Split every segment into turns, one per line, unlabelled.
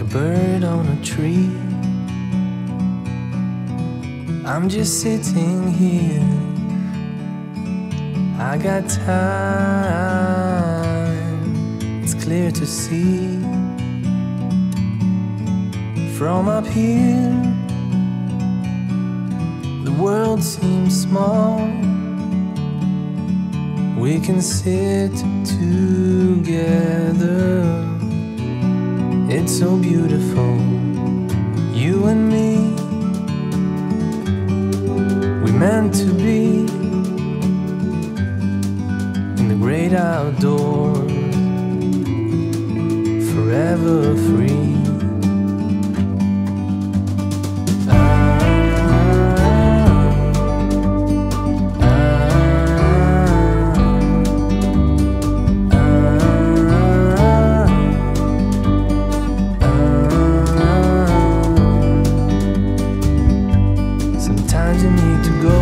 bird on a tree. I'm just sitting here, I got time, it's clear to see. From up here, the world seems small. We can sit together, it's so beautiful, you and me. We meant to be in the great outdoors, forever free. Sometimes you need to go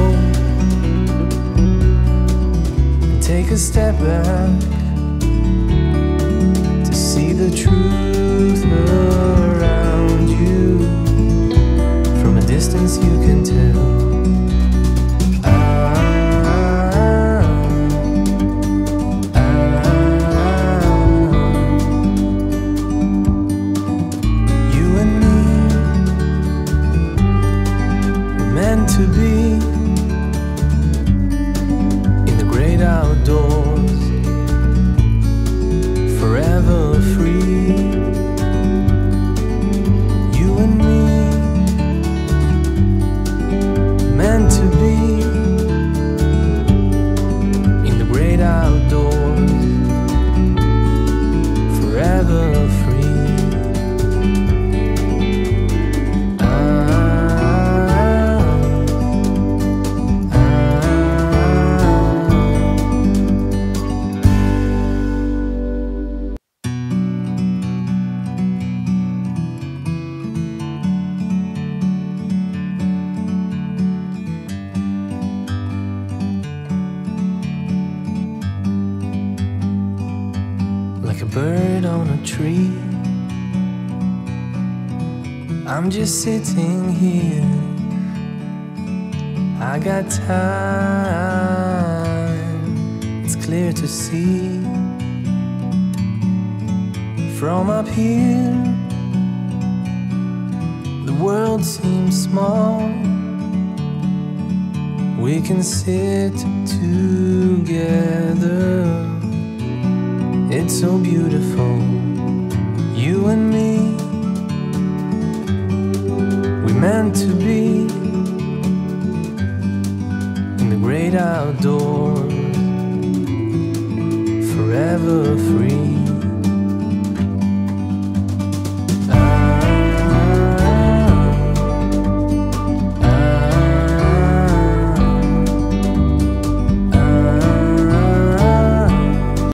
and take a step back to see the truth around you. From a distance you can tell. You and me, we're meant to be in the great outdoors, forever free. You and me, meant to be in the great outdoors, forever free. Like a bird on a tree, I'm just sitting here, I got time, it's clear to see. From up here, the world seems small. We can sit together, it's so beautiful, you and me. We meant to be in the great outdoors, forever free.